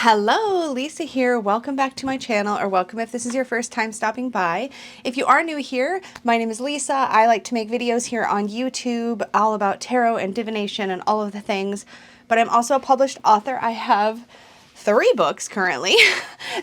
Hello, Lisa here. Welcome back to my channel, or welcome if this is your first time stopping by. If you are new here, my name is Lisa. I like to make videos here on YouTube all about tarot and divination and all of the things, but I'm also a published author. I have 3 books currently.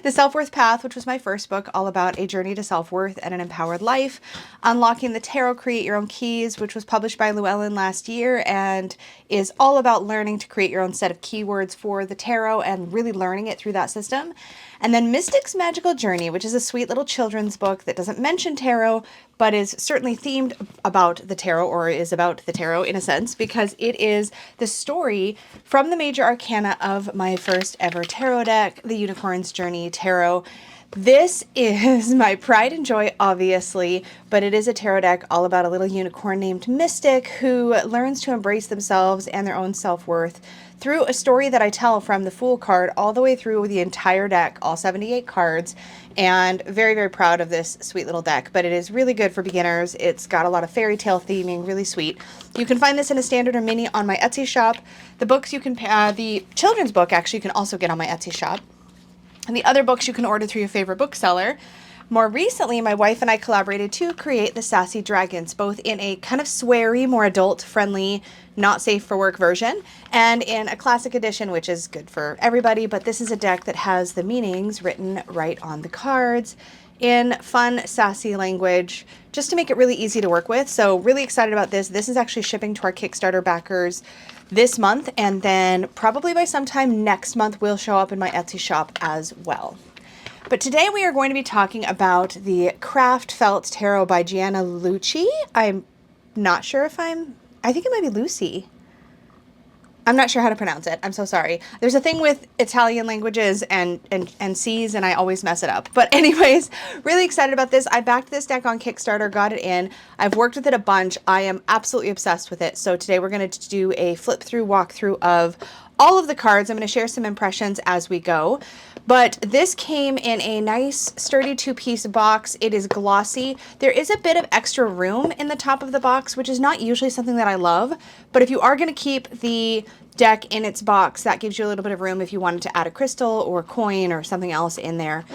The Self-Worth Path, which was my first book, all about a journey to self-worth and an empowered life. Unlocking the Tarot, Create Your Own Keys, which was published by Llewellyn last year and is all about learning to create your own set of keywords for the tarot and really learning it through that system. And then Mystic's Magical Journey, which is a sweet little children's book that doesn't mention tarot, but is certainly themed about the tarot, or is about the tarot in a sense, because it is the story from the major arcana of my first ever tarot deck, the Unicorn's Journey Tarot. This is my pride and joy, obviously, but it is a tarot deck all about a little unicorn named Mystic who learns to embrace themselves and their own self-worth through a story that I tell from the Fool card all the way through the entire deck, all 78 cards, and very, very proud of this sweet little deck. But it is really good for beginners. It's got a lot of fairy tale theming, really sweet. You can find this in a standard or mini on my Etsy shop. The books you can, the children's book actually you can also get on my Etsy shop. And the other books you can order through your favorite bookseller. More recently, my wife and I collaborated to create the Sassy Dragons, both in a kind of sweary, more adult-friendly, not safe for work version, and in a classic edition, which is good for everybody. But this is a deck that has the meanings written right on the cards in fun, sassy language, just to make it really easy to work with. So really excited about this. This is actually shipping to our Kickstarter backers this month, and then probably by sometime next month will show up in my Etsy shop as well. But today we are going to be talking about the Craft Felt Tarot by Gianna Lucci. I'm not sure if I think it might be Lucy. I'm not sure how to pronounce it. I'm so sorry. There's a thing with Italian languages and C's, and I always mess it up. But anyways, really excited about this. I backed this deck on Kickstarter, got it in. I've worked with it a bunch. I am absolutely obsessed with it. So today we're going to do a flip through walkthrough of all of the cards. I'm going to share some impressions as we go. But this came in a nice sturdy 2-piece box. It is glossy. There is a bit of extra room in the top of the box, which is not usually something that I love. But if you are going to keep the deck in its box, that gives you a little bit of room if you wanted to add a crystal or a coin or something else in there.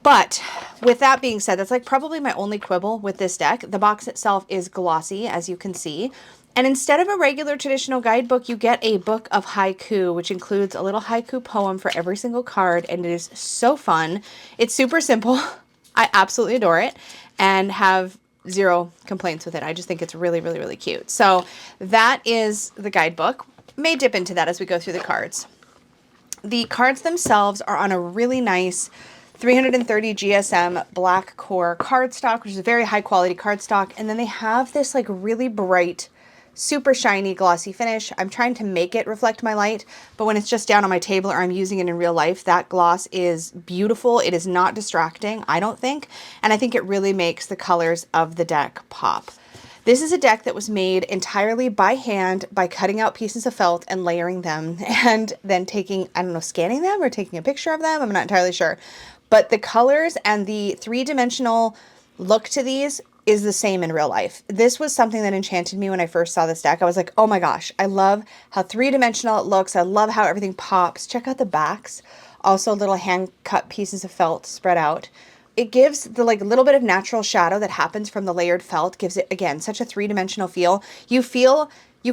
But with that being said, that's like probably my only quibble with this deck. The box itself is glossy, as you can see. And instead of a regular traditional guidebook, you get a book of haiku, which includes a little haiku poem for every single card. And it is so fun. It's super simple. I absolutely adore it and have 0 complaints with it. I just think it's really, really, really cute. So that is the guidebook. May dip into that as we go through the cards. The cards themselves are on a really nice 330 GSM black core cardstock, which is a very high quality cardstock. And then they have this like really bright, super shiny, glossy finish. I'm trying to make it reflect my light, but when it's just down on my table or I'm using it in real life, that gloss is beautiful. It is not distracting, I don't think. And I think it really makes the colors of the deck pop. This is a deck that was made entirely by hand by cutting out pieces of felt and layering them and then taking, I don't know, scanning them or taking a picture of them. I'm not entirely sure. But the colors and the 3-dimensional look to these is the same in real life. This was something that enchanted me when I first saw this deck. I was like, oh my gosh, I love how 3-dimensional it looks. I love how everything pops. Check out the backs. Also little hand cut pieces of felt spread out. It gives the like little bit of natural shadow that happens from the layered felt, gives it, again, such a 3-dimensional feel. You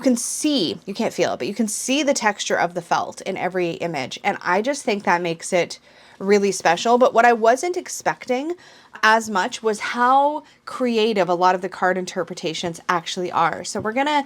can see, you can't feel it, but you can see the texture of the felt in every image. And I just think that makes it really special. But what I wasn't expecting as much was how creative a lot of the card interpretations actually are. So we're going to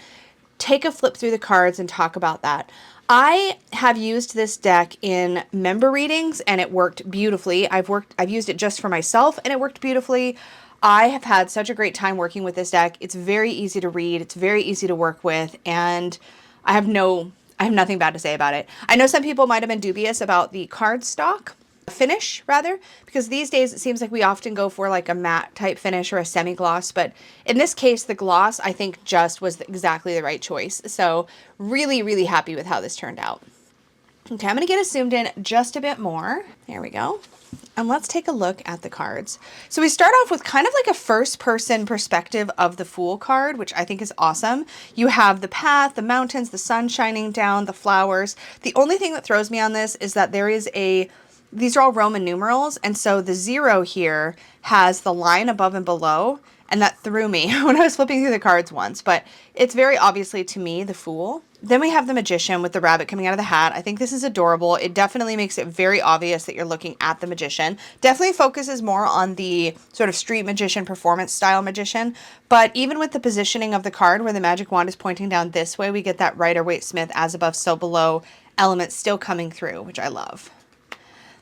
take a flip through the cards and talk about that. I have used this deck in member readings and it worked beautifully. I've used it just for myself and it worked beautifully. I have had such a great time working with this deck. It's very easy to read. It's very easy to work with. And I have nothing bad to say about it. I know some people might have been dubious about the cardstock finish, rather, because these days it seems like we often go for like a matte type finish or a semi-gloss, but in this case the gloss I think just was exactly the right choice. So really, really happy with how this turned out. Okay, I'm going to get us zoomed in just a bit more. There we go. And let's take a look at the cards. So we start off with kind of like a first person perspective of the Fool card, which I think is awesome. You have the path, the mountains, the sun shining down, the flowers. The only thing that throws me on this is that these are all Roman numerals. And so the 0 here has the line above and below. And that threw me when I was flipping through the cards once, but it's very obviously to me the Fool. Then we have the Magician with the rabbit coming out of the hat. I think this is adorable. It definitely makes it very obvious that you're looking at the Magician. Definitely focuses more on the sort of street magician, performance style magician. But even with the positioning of the card where the magic wand is pointing down this way, we get that Rider-Waite-Smith as above, so below element still coming through, which I love.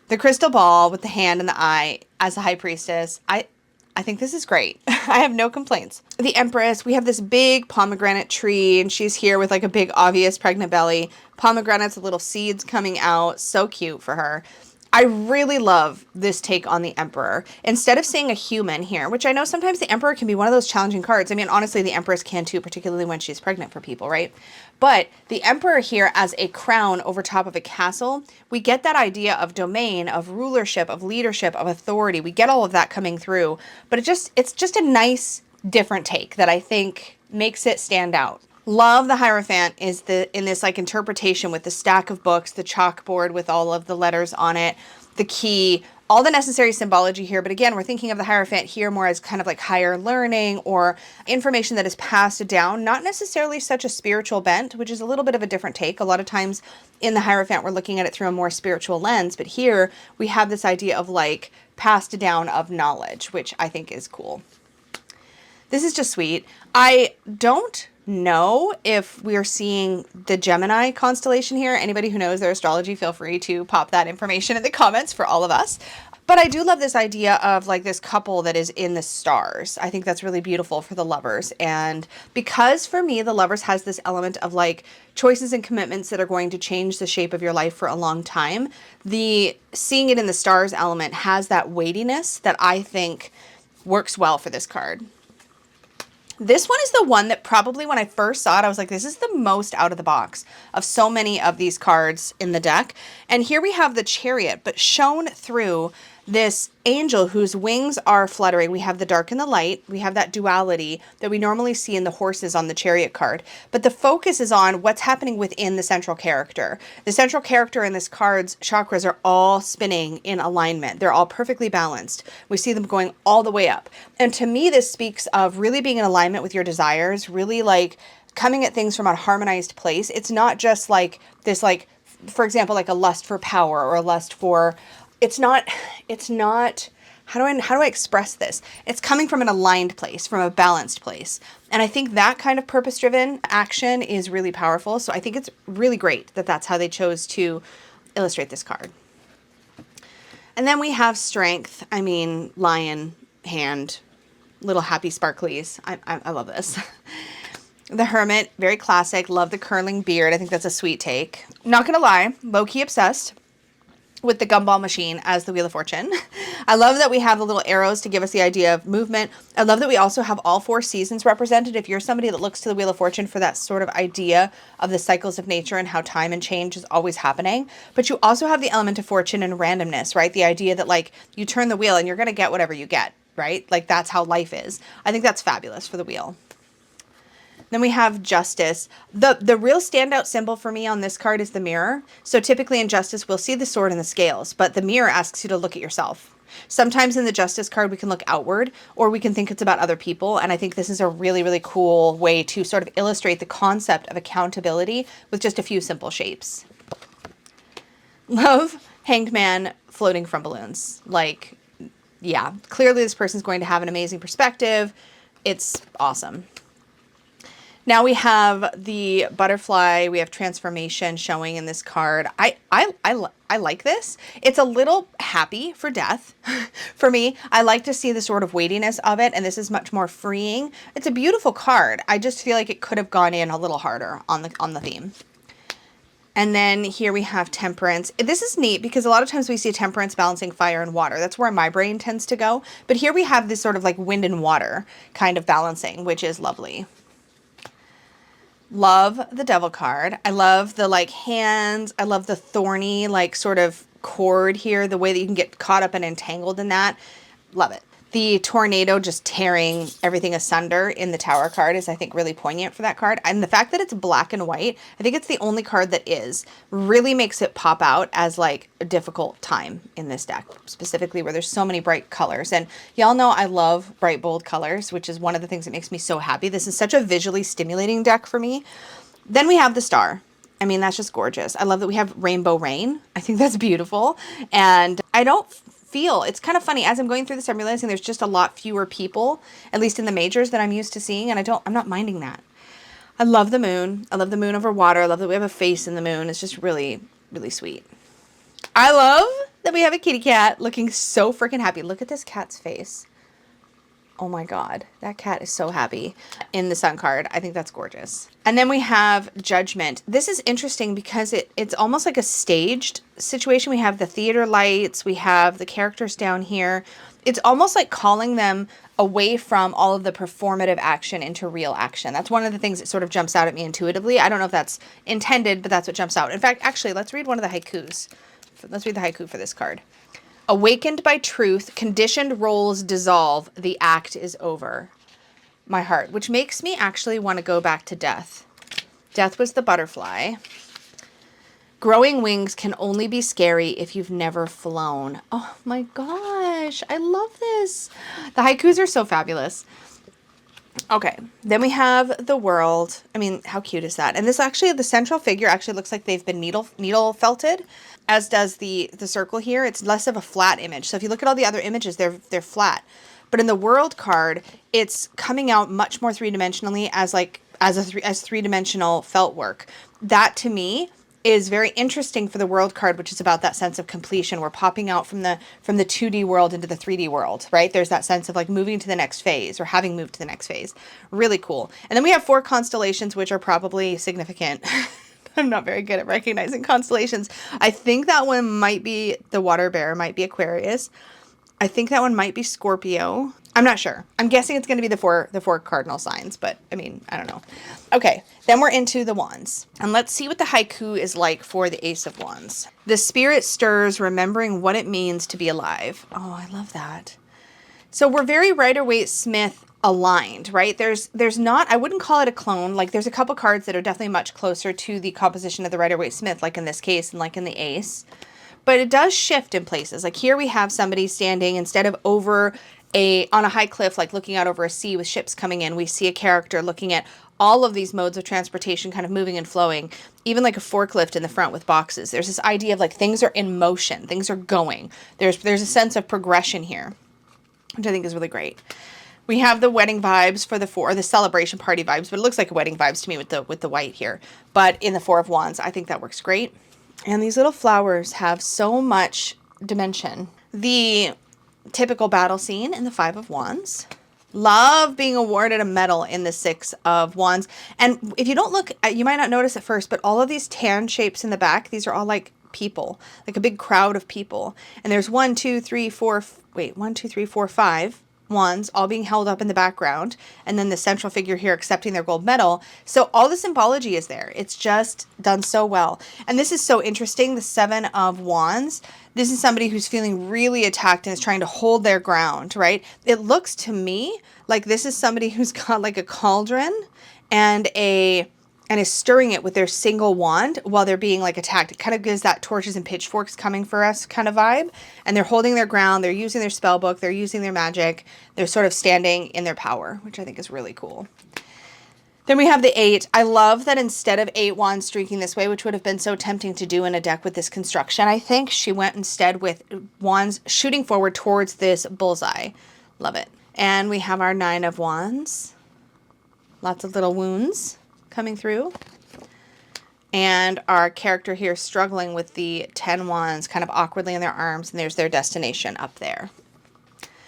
The crystal ball with the hand and the eye as the high priestess. I think this is great. I have no complaints. The Empress, we have this big pomegranate tree, and she's here with like a big obvious pregnant belly. Pomegranates with little seeds coming out. So cute for her. I really love this take on the Emperor. Instead of seeing a human here, which I know sometimes the Emperor can be one of those challenging cards. I mean, honestly, the Empress can too, particularly when she's pregnant for people, right? But the Emperor here as a crown over top of a castle, we get that idea of domain, of rulership, of leadership, of authority. We get all of that coming through, but it's just a nice, different take that I think makes it stand out. Love the Hierophant is in this like interpretation with the stack of books, the chalkboard with all of the letters on it, the key, all the necessary symbology here. But again, we're thinking of the Hierophant here more as kind of like higher learning or information that is passed down, not necessarily such a spiritual bent, which is a little bit of a different take. A lot of times in the Hierophant, we're looking at it through a more spiritual lens, but here we have this idea of like passed down of knowledge, which I think is cool. This is just sweet. I don't know if we're seeing the Gemini constellation here. Anybody who knows their astrology, feel free to pop that information in the comments for all of us. But I do love this idea of like this couple that is in the stars. I think that's really beautiful for the lovers. And because for me, the lovers has this element of like choices and commitments that are going to change the shape of your life for a long time, the seeing it in the stars element has that weightiness that I think works well for this card. This one is the one that probably when I first saw it, I was like, this is the most out of the box of so many of these cards in the deck. And here we have the Chariot, but shown through this angel whose wings are fluttering. We have the dark and the light. We have that duality that we normally see in the horses on the Chariot card. But the focus is on what's happening within the central character. The central character in this card's chakras are all spinning in alignment. They're all perfectly balanced. We see them going all the way up. And to me, this speaks of really being in alignment with your desires, really like coming at things from a harmonized place. It's not just like this, like, for example, like a lust for power or a lust for, it's not, how do I express this? It's coming from an aligned place, from a balanced place. And I think that kind of purpose-driven action is really powerful. So I think it's really great that that's how they chose to illustrate this card. And then we have Strength. I mean, lion, hand, little happy sparklies. I love this. The Hermit, very classic. Love the curling beard. I think that's a sweet take. Not gonna lie, low-key obsessed with the gumball machine as the Wheel of Fortune. I love that we have the little arrows to give us the idea of movement. I love that we also have all 4 seasons represented. If you're somebody that looks to the Wheel of Fortune for that sort of idea of the cycles of nature and how time and change is always happening, but you also have the element of fortune and randomness, right? The idea that like you turn the wheel and you're going to get whatever you get, right? Like that's how life is. I think that's fabulous for the wheel. Then we have Justice. The real standout symbol for me on this card is the mirror. So typically in Justice, we'll see the sword and the scales, but the mirror asks you to look at yourself. Sometimes in the Justice card, we can look outward or we can think it's about other people. And I think this is a really, really cool way to sort of illustrate the concept of accountability with just a few simple shapes. Love Hanged Man floating from balloons. Like, yeah, clearly this person's going to have an amazing perspective. It's awesome. Now we have the butterfly, we have transformation showing in this card. I like this. It's a little happy for death for me. I like to see the sort of weightiness of it, and this is much more freeing. It's a beautiful card. I just feel like it could have gone in a little harder on the theme. And then here we have Temperance. This is neat because a lot of times we see Temperance balancing fire and water. That's where my brain tends to go. But here we have this sort of like wind and water kind of balancing, which is lovely. Love the Devil card. I love the like hands. I love the thorny like sort of cord here, the way that you can get caught up and entangled in that. Love it. The tornado just tearing everything asunder in the Tower card is, I think, really poignant for that card. And the fact that it's black and white, I think it's the only card that really makes it pop out as like a difficult time in this deck, specifically where there's so many bright colors. And y'all know I love bright, bold colors, which is one of the things that makes me so happy. This is such a visually stimulating deck for me. Then we have the Star. I mean, that's just gorgeous. I love that we have Rainbow Rain. I think that's beautiful. And I don't feel, it's kind of funny, as I'm going through this, I'm realizing there's just a lot fewer people, at least in the majors, that I'm used to seeing, and I'm not minding that. I love the moon. I love the moon over water. I love that we have a face in the moon. It's just really, really sweet. I love that we have a kitty cat looking so freaking happy. Look at this cat's face. Oh my God, that cat is so happy in the Sun card. I think that's gorgeous. And then we have Judgment. This is interesting because it's almost like a staged situation. We have the theater lights, we have the characters down here. It's almost like calling them away from all of the performative action into real action. That's one of the things that sort of jumps out at me intuitively. I don't know if that's intended, but that's what jumps out. In fact, actually, let's read one of the haikus. Let's read the haiku for this card. Awakened by truth, conditioned roles dissolve, the act is over. My heart, which makes me actually want to go back to death. Death was the butterfly. Growing wings can only be scary if you've never flown. Oh my gosh, I love this. The haikus are so fabulous. Okay, then we have the world. I mean, how cute is that? And this actually, the central figure actually looks like they've been needle felted, as does the circle here. It's less of a flat image. So if you look at all the other images, they're flat. But in the world card, it's coming out much more three-dimensionally as three-dimensional felt work. That to me is very interesting for the world card, which is about that sense of completion. We're popping out from the 2D world into the 3D world, right? There's that sense of like moving to the next phase or having moved to the next phase. Really cool. And then we have 4 constellations, which are probably significant. I'm not very good at recognizing constellations. I think that one might be the water bear, might be Aquarius. I think that one might be Scorpio. I'm not sure. I'm guessing it's going to be the four cardinal signs, but I mean, I don't know. Okay, then we're into the wands. And let's see what the haiku is like for the Ace of Wands. The spirit stirs, remembering what it means to be alive. Oh, I love that. So we're very Rider-Waite-Smith aligned, right? There's not, I wouldn't call it a clone. Like there's a couple cards that are definitely much closer to the composition of the Rider-Waite-Smith, like in this case and like in the Ace. But it does shift in places. Like here we have somebody standing instead of on a high cliff, like looking out over a sea with ships coming in. We see a character looking at all of these modes of transportation kind of moving and flowing, even like a forklift in the front with boxes. There's this idea of like things are in motion, things are going. There's a sense of progression here, which I think is really great. We have the wedding vibes for the celebration party vibes, but it looks like a wedding vibes to me with the white here. But in the 4 of Wands, I think that works great. And these little flowers have so much dimension. The typical battle scene in the 5 of Wands. Love being awarded a medal in the 6 of Wands. And if you don't look, you might not notice at first, but all of these tan shapes in the back, these are all like people, like a big crowd of people. And there's 1, 2, 3, 4, 5 wands all being held up in the background, and then the central figure here accepting their gold medal. So all the symbology is there. It's just done so well. And this is so interesting, the 7 of Wands. This is somebody who's feeling really attacked and is trying to hold their ground, right? It looks to me like this is somebody who's got like a cauldron and is stirring it with their single wand while they're being like attacked. It kind of gives that torches and pitchforks coming for us kind of vibe. And they're holding their ground. They're using their spell book. They're using their magic. They're sort of standing in their power, which I think is really cool. Then we have the 8. I love that instead of 8 wands streaking this way, which would have been so tempting to do in a deck with this construction, I think she went instead with wands shooting forward towards this bullseye. Love it. And we have our 9 of Wands. Lots of little wounds coming through. And our character here struggling with the 10 wands kind of awkwardly in their arms, and there's their destination up there.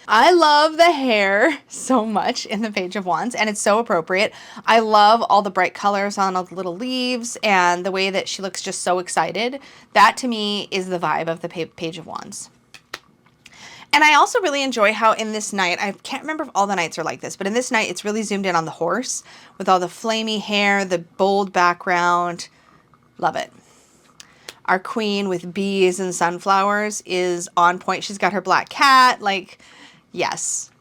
I love the hair so much in the Page of Wands, and it's so appropriate. I love all the bright colors on all the little leaves and the way that she looks just so excited. That to me is the vibe of the Page of Wands. And I also really enjoy how in this night, I can't remember if all the nights are like this, but in this night, it's really zoomed in on the horse with all the flamey hair, the bold background. Love it. Our queen with bees and sunflowers is on point. She's got her black cat. Like, yes,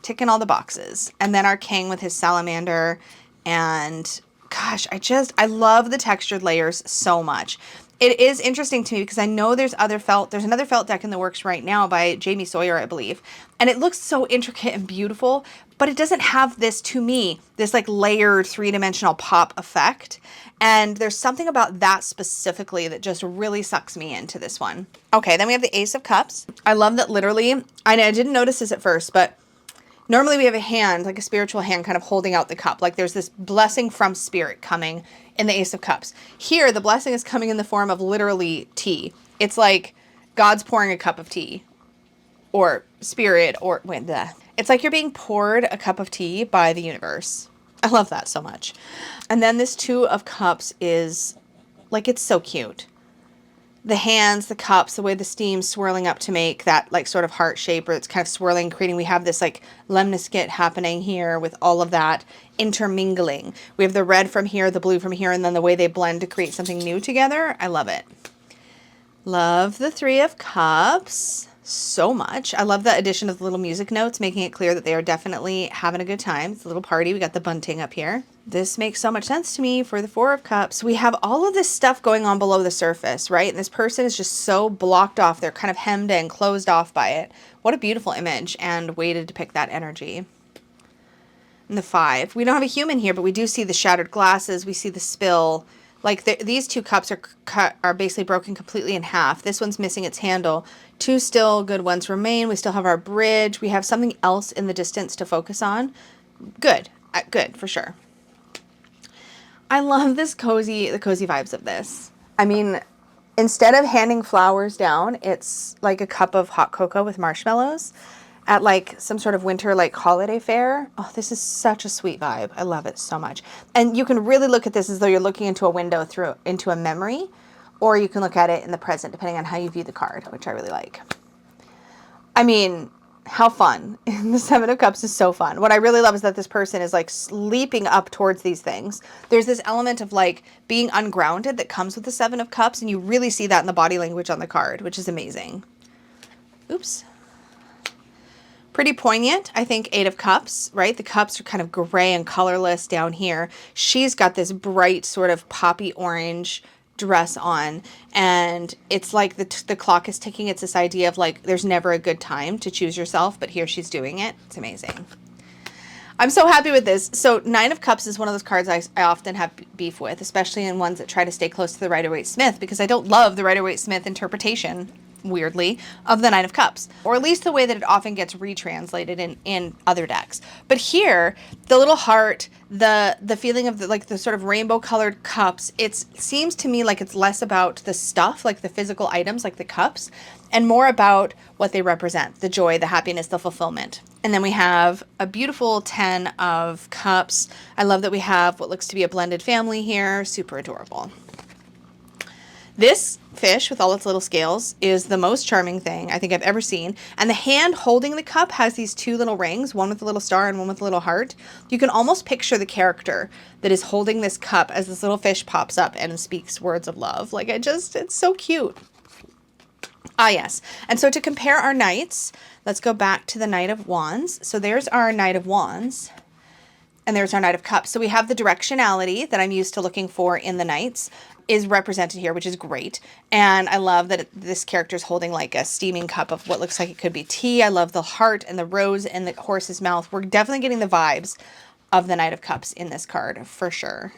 ticking all the boxes. And then our king with his salamander. And gosh, I love the textured layers so much. It is interesting to me because I know there's another felt deck in the works right now by Jamie Sawyer, I believe. And it looks so intricate and beautiful, but it doesn't have this, to me, this like layered three-dimensional pop effect. And there's something about that specifically that just really sucks me into this one. Okay, then we have the Ace of Cups. I love that literally, I didn't notice this at first, but normally we have a hand, like a spiritual hand kind of holding out the cup. Like there's this blessing from spirit coming in the Ace of Cups. Here, the blessing is coming in the form of literally tea. It's like God's pouring a cup of tea. Or spirit, or wait, bleh. It's like you're being poured a cup of tea by the universe. I love that so much. And then this Two of Cups is, like, it's so cute. The hands, the cups, the way the steam's swirling up to make that like sort of heart shape, or it's kind of swirling, creating, we have this like lemniscate happening here with all of that intermingling. We have the red from here, the blue from here, and then the way they blend to create something new together. I love it. Love the Three of Cups so much. I love the addition of the little music notes, making it clear that they are definitely having a good time. It's a little party. We got the bunting up here. This makes so much sense to me for the Four of Cups. We have all of this stuff going on below the surface, right? And this person is just so blocked off. They're kind of hemmed in, closed off by it. What a beautiful image and way to depict that energy. And the Five. We don't have a human here, but we do see the shattered glasses. We see the spill. Like these two cups are basically broken completely in half. This one's missing its handle. Two still good ones remain. We still have our bridge. We have something else in the distance to focus on. Good. Good, for sure. I love the cozy vibes of this. I mean, instead of handing flowers down, it's like a cup of hot cocoa with marshmallows at like some sort of winter like holiday fair. Oh, this is such a sweet vibe. I love it so much. And you can really look at this as though you're looking into a window into a memory, or you can look at it in the present, depending on how you view the card, which I really like. I mean, how fun. The Seven of Cups is so fun. What I really love is that this person is like leaping up towards these things. There's this element of like being ungrounded that comes with the Seven of Cups, and you really see that in the body language on the card, which is amazing. Oops. Pretty poignant, I think, Eight of Cups, right? The cups are kind of gray and colorless down here. She's got this bright sort of poppy orange dress on, and it's like the clock is ticking. It's this idea of like there's never a good time to choose yourself, but here she's doing it. It's amazing. I'm so happy with this. So Nine of Cups is one of those cards I often have beef with, especially in ones that try to stay close to the Rider-Waite-Smith, because I don't love the Rider-Waite-Smith interpretation, weirdly, of the Nine of Cups, or at least the way that it often gets retranslated in other decks. But here, the little heart, the feeling of the sort of rainbow colored cups, it seems to me like it's less about the stuff, like the physical items, like the cups, and more about what they represent, the joy, the happiness, the fulfillment. And then we have a beautiful 10 of Cups. I love that we have what looks to be a blended family here. Super adorable. This fish with all its little scales is the most charming thing I think I've ever seen. And the hand holding the cup has these two little rings, one with a little star and one with a little heart. You can almost picture the character that is holding this cup as this little fish pops up and speaks words of love. Like it's so cute. Ah, yes. And so to compare our knights, let's go back to the Knight of Wands. So there's our Knight of Wands. And there's our Knight of Cups. So we have the directionality that I'm used to looking for in the knights is represented here, which is great. And I love that this character is holding like a steaming cup of what looks like it could be tea. I love the heart and the rose and the horse's mouth. We're definitely getting the vibes of the Knight of Cups in this card for sure.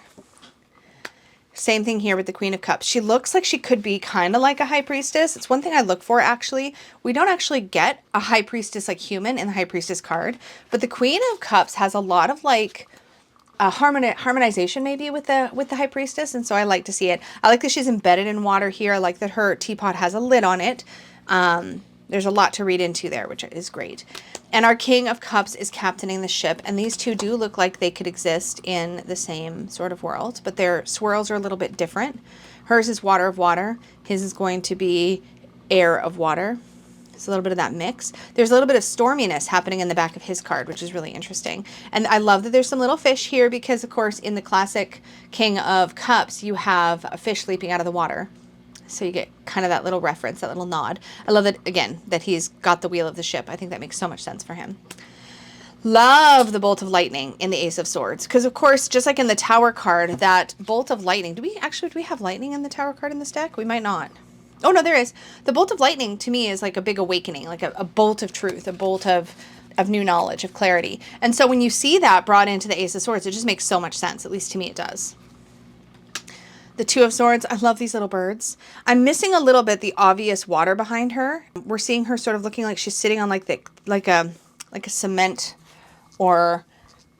Same thing here with the Queen of Cups. She looks like she could be kind of like a High Priestess. It's one thing I look for, actually. We don't actually get a High Priestess like human in the High Priestess card, but the Queen of Cups has a lot of like harmonization maybe with the High Priestess, and so I like to see it. I like that she's embedded in water here. I like that her teapot has a lid on it. There's a lot to read into there, which is great. And our King of Cups is captaining the ship, and these two do look like they could exist in the same sort of world, but their swirls are a little bit different. Hers is water of water. His is going to be air of water. There's a little bit of that mix. There's a little bit of storminess happening in the back of his card, which is really interesting. And I love that there's some little fish here because, of course, in the classic King of Cups, you have a fish leaping out of the water. So you get kind of that little reference, that little nod. I love that, again, that he's got the wheel of the ship. I think that makes so much sense for him. Love the bolt of lightning in the Ace of Swords. Because, of course, just like in the Tower card, that bolt of lightning. Do we have lightning in the Tower card in this deck? We might not. Oh, no, there is. The bolt of lightning, to me, is like a big awakening, like a bolt of truth, a bolt of new knowledge, of clarity. And so when you see that brought into the Ace of Swords, it just makes so much sense. At least to me, it does. The Two of Swords, I love these little birds. I'm missing a little bit the obvious water behind her. We're seeing her sort of looking like she's sitting on like a cement or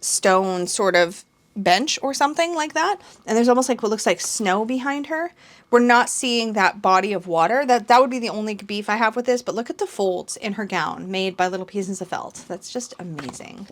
stone sort of bench or something like that. And there's almost like what looks like snow behind her. We're not seeing that body of water. That would be the only beef I have with this. But look at the folds in her gown made by little pieces of felt. That's just amazing.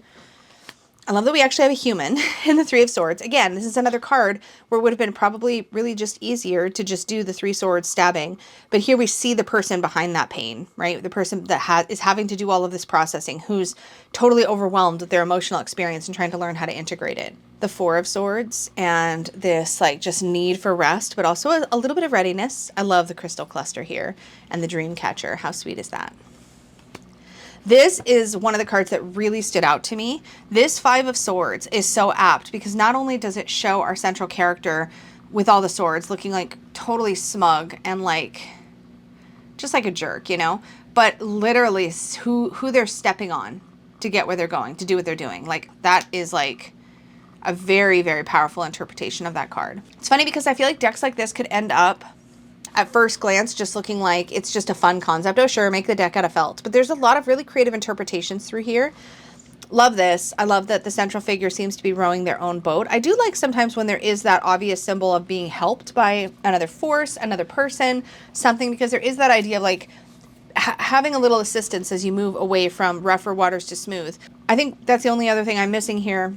I love that we actually have a human in the Three of Swords. Again, this is another card where it would have been probably really just easier to just do the Three Swords stabbing. But here we see the person behind that pain, right? The person that is having to do all of this processing, who's totally overwhelmed with their emotional experience and trying to learn how to integrate it. The Four of Swords and this like just need for rest, but also a little bit of readiness. I love the crystal cluster here and the dream catcher. How sweet is that? This is one of the cards that really stood out to me. This Five of Swords is so apt because not only does it show our central character with all the swords looking like totally smug and like just like a jerk, you know, but literally who they're stepping on to get where they're going, to do what they're doing. Like that is like a very, very powerful interpretation of that card. It's funny because I feel like decks like this could end up at first glance just looking like it's just a fun concept. Oh, sure, make the deck out of felt. But there's a lot of really creative interpretations through here. Love this. I love that the central figure seems to be rowing their own boat. I do like sometimes when there is that obvious symbol of being helped by another force, another person, something, because there is that idea of like having a little assistance as you move away from rougher waters to smooth. I think that's the only other thing I'm missing here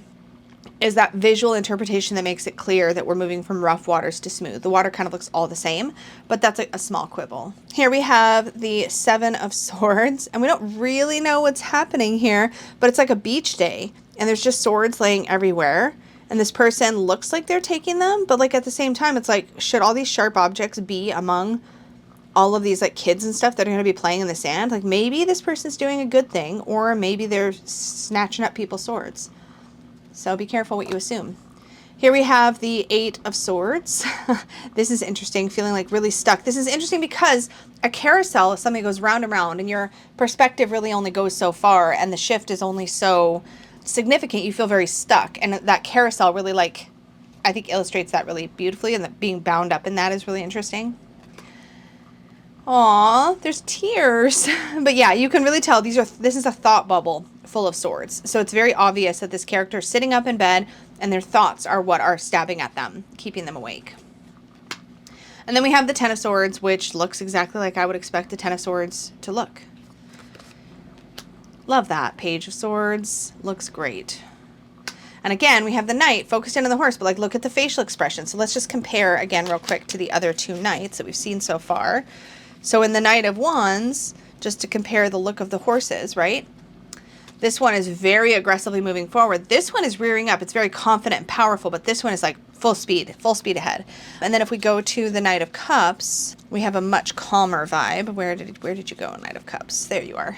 is that visual interpretation that makes it clear that we're moving from rough waters to smooth. The water kind of looks all the same, but that's a small quibble. Here we have the Seven of Swords, and we don't really know what's happening here, but it's like a beach day, and there's just swords laying everywhere, and this person looks like they're taking them, but like at the same time, it's like, should all these sharp objects be among all of these like kids and stuff that are going to be playing in the sand? Like maybe this person's doing a good thing, or maybe they're snatching up people's swords. So be careful what you assume. Here we have the Eight of Swords. This is interesting, feeling like really stuck. This is interesting because a carousel, if something goes round and round and your perspective really only goes so far and the shift is only so significant, you feel very stuck. And that carousel really like, I think illustrates that really beautifully, and that being bound up in that is really interesting. Aw, there's tears. But yeah, you can really tell this is a thought bubble full of swords. So it's very obvious that this character is sitting up in bed and their thoughts are what are stabbing at them, keeping them awake. And then we have the Ten of Swords, which looks exactly like I would expect the Ten of Swords to look. Love that. Page of Swords looks great. And again, we have the Knight focused in on the horse, but like look at the facial expression. So let's just compare again real quick to the other two Knights that we've seen so far. So in the Knight of Wands, just to compare the look of the horses, right? This one is very aggressively moving forward. This one is rearing up. It's very confident and powerful, but this one is like full speed ahead. And then if we go to the Knight of Cups, we have a much calmer vibe. Where did you go, Knight of Cups? There you are,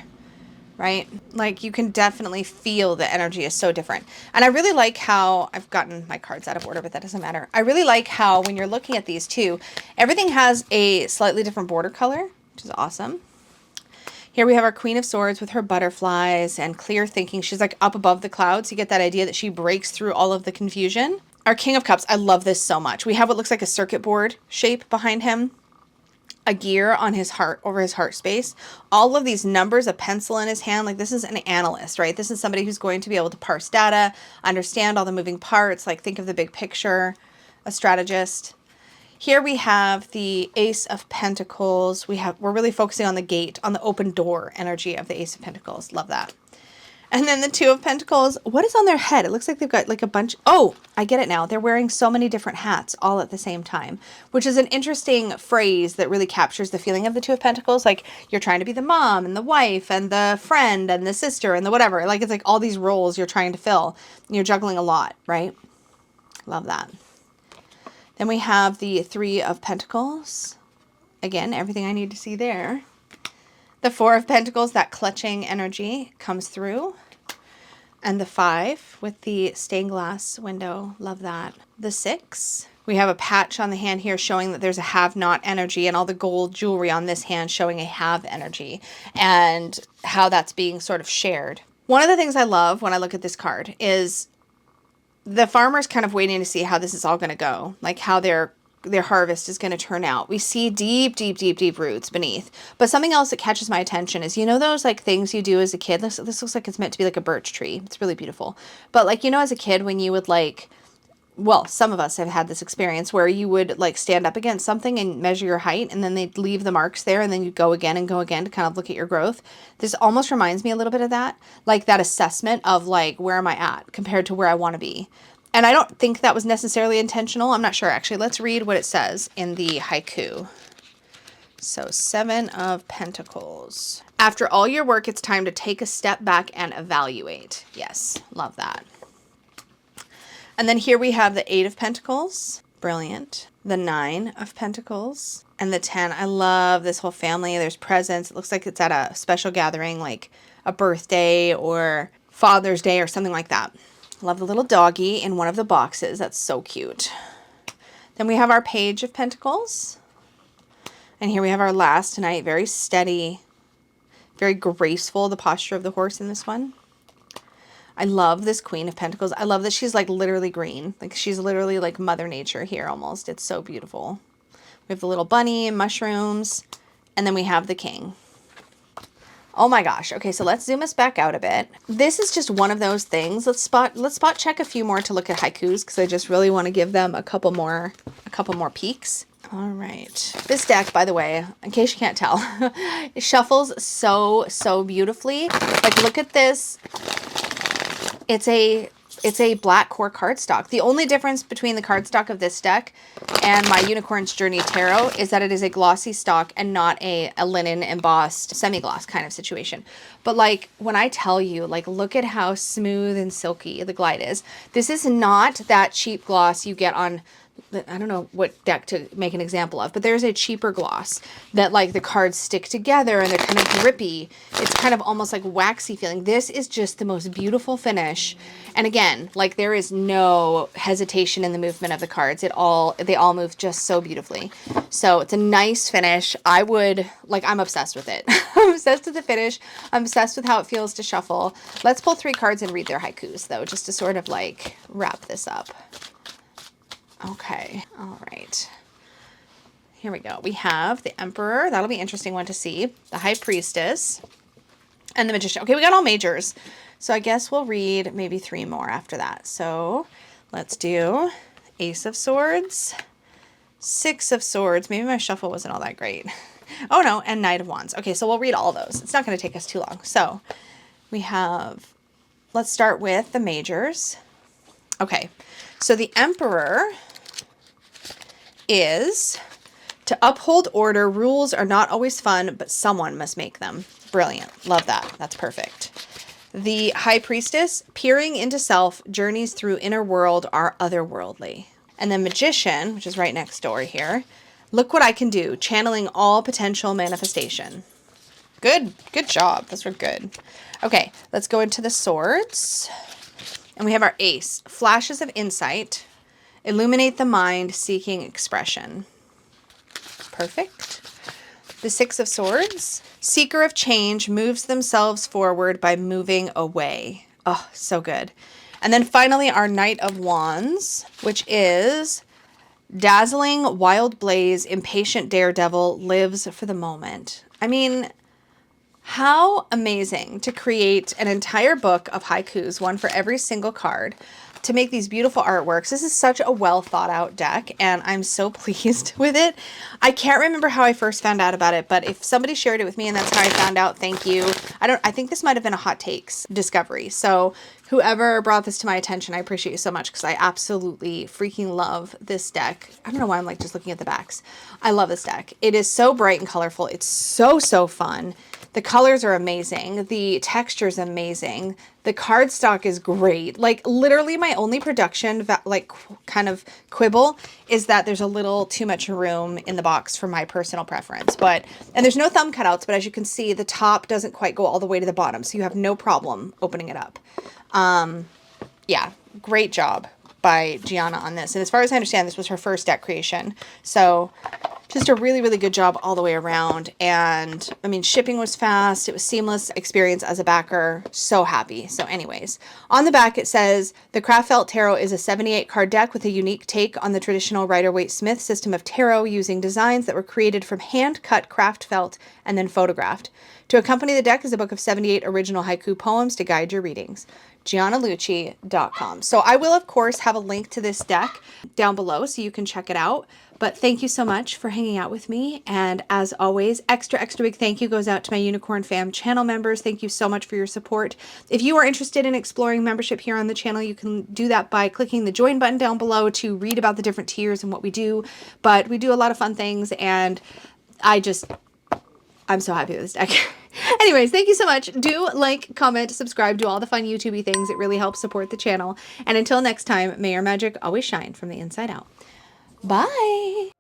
right? Like you can definitely feel the energy is so different. And I really like how, I've gotten my cards out of order, but that doesn't matter. I really like how when you're looking at these two, everything has a slightly different border color, which is awesome. Here we have our Queen of Swords with her butterflies and clear thinking. She's like up above the clouds. You get that idea that she breaks through all of the confusion. Our King of Cups, I love this so much. We have what looks like a circuit board shape behind him. A gear on his heart, over his heart space. All of these numbers, a pencil in his hand. Like this is an analyst, right? This is somebody who's going to be able to parse data, understand all the moving parts, like think of the big picture, a strategist. Here we have the Ace of Pentacles. We're really focusing on the gate, on the open door energy of the Ace of Pentacles. Love that. And then the Two of Pentacles. What is on their head? It looks like they've got like a bunch. Oh, I get it now. They're wearing so many different hats all at the same time, which is an interesting phrase that really captures the feeling of the Two of Pentacles. Like you're trying to be the mom and the wife and the friend and the sister and the whatever. Like it's like all these roles you're trying to fill. You're juggling a lot, right? Love that. Then we have the Three of Pentacles. Again, everything I need to see there. The Four of Pentacles, that clutching energy comes through. And the Five with the stained glass window. Love that. The Six. We have a patch on the hand here showing that there's a have-not energy, and all the gold jewelry on this hand showing a have energy and how that's being sort of shared. One of the things I love when I look at this card is the farmer's kind of waiting to see how this is all going to go, like how their harvest is going to turn out. We see deep, deep, deep, deep roots beneath. But something else that catches my attention is, you know, those like things you do as a kid. This looks like it's meant to be like a birch tree. It's really beautiful. But like, you know, as a kid, when you would like, well, some of us have had this experience where you would like stand up against something and measure your height, and then they'd leave the marks there, and then you'd go again and go again to kind of look at your growth. This almost reminds me a little bit of that, like that assessment of like, where am I at compared to where I want to be? And I don't think that was necessarily intentional. I'm not sure, actually. Let's read what it says in the haiku. So, Seven of Pentacles. After all your work, it's time to take a step back and evaluate. Yes, love that. And then here we have the Eight of Pentacles. Brilliant. The Nine of Pentacles. And the 10. I love this whole family. There's presents. It looks like it's at a special gathering, like a birthday or Father's Day or something like that. Love the little doggy in one of the boxes. That's so cute. Then we have our Page of Pentacles. And here we have our last tonight. Very steady, very graceful, the posture of the horse in this one. I love this Queen of Pentacles. I love that she's like literally green. Like she's literally like Mother Nature here almost. It's so beautiful. We have the little bunny and mushrooms. And then we have the King. Oh my gosh. Okay, so let's zoom us back out a bit. This is just one of those things. Let's spot check a few more to look at haikus, because I just really want to give them a couple more peeks. All right. This deck, by the way, in case you can't tell, it shuffles so beautifully. Like look at this. It's a black core cardstock. The only difference between the cardstock of this deck and my Unicorn's Journey Tarot is that it is a glossy stock and not a linen embossed semi-gloss kind of situation. But like when I tell you, like look at how smooth and silky the glide is. This is not that cheap gloss you get on, I don't know what deck to make an example of, but there's a cheaper gloss that like the cards stick together and they're kind of grippy. It's kind of almost like waxy feeling. This is just the most beautiful finish. And again, like there is no hesitation in the movement of the cards. They all move just so beautifully. So it's a nice finish. I'm obsessed with it. I'm obsessed with the finish. I'm obsessed with how it feels to shuffle. Let's pull 3 cards and read their haikus though, just to sort of like wrap this up. Okay, all right. Here we go. We have the Emperor. That'll be an interesting one to see. The High Priestess. And the Magician. Okay, we got all majors. So I guess we'll read maybe 3 more after that. So let's do Ace of Swords, 6 of Swords. Maybe my shuffle wasn't all that great. Oh no, and Knight of Wands. Okay, so we'll read all those. It's not going to take us too long. So we have, let's start with the majors. Okay, so the Emperor is to uphold order. Rules are not always fun, but someone must make them. Brilliant. Love that. That's perfect. The High Priestess, peering into self, journeys through inner world are otherworldly. And then Magician, which is right next door here. Look what I can do, channeling all potential manifestation. Good job. Those were good. Okay, let's go into the swords. And we have our Ace, flashes of insight, illuminate the mind, seeking expression. Perfect. The 6 of Swords, seeker of change, moves themselves forward by moving away. Oh, so good. And then finally our Knight of Wands, which is dazzling, wild blaze, impatient daredevil, lives for the moment. I mean, how amazing to create an entire book of haikus, one for every single card. to make these beautiful artworks. This is such a well thought out deck, and I'm so pleased with it. I can't remember how I first found out about it, but if somebody shared it with me and that's how I found out, thank you. I think this might have been a hot takes discovery. So whoever brought this to my attention, I appreciate you so much, because I absolutely freaking love this deck. I don't know why I'm like just looking at the backs. I love this deck. It is so bright and colorful. It's so, so fun. The colors are amazing. The texture is amazing. The cardstock is great. Like literally my only production, like kind of quibble is that there's a little too much room in the box for my personal preference. And there's no thumb cutouts, but as you can see, the top doesn't quite go all the way to the bottom. So you have no problem opening it up. Yeah, great job by Gianna on this. And as far as I understand, this was her first deck creation. So just a really, really good job all the way around. And I mean, shipping was fast. It was seamless experience as a backer. So happy. So anyways, on the back, it says the Craft Felt Tarot is a 78 card deck with a unique take on the traditional Rider-Waite-Smith system of tarot, using designs that were created from hand-cut craft felt and then photographed. To accompany the deck is a book of 78 original haiku poems to guide your readings. GiannaLucci.com. So I will, of course, have a link to this deck down below so you can check it out. But thank you so much for hanging out with me. And as always, extra big thank you goes out to my Unicorn Fam channel members. Thank you so much for your support. If you are interested in exploring membership here on the channel, you can do that by clicking the join button down below to read about the different tiers and what we do. But we do a lot of fun things, and I'm so happy with this deck. Anyways, thank you so much. Do like, comment, subscribe, do all the fun YouTubey things. It really helps support the channel. And until next time, may your magic always shine from the inside out. Bye.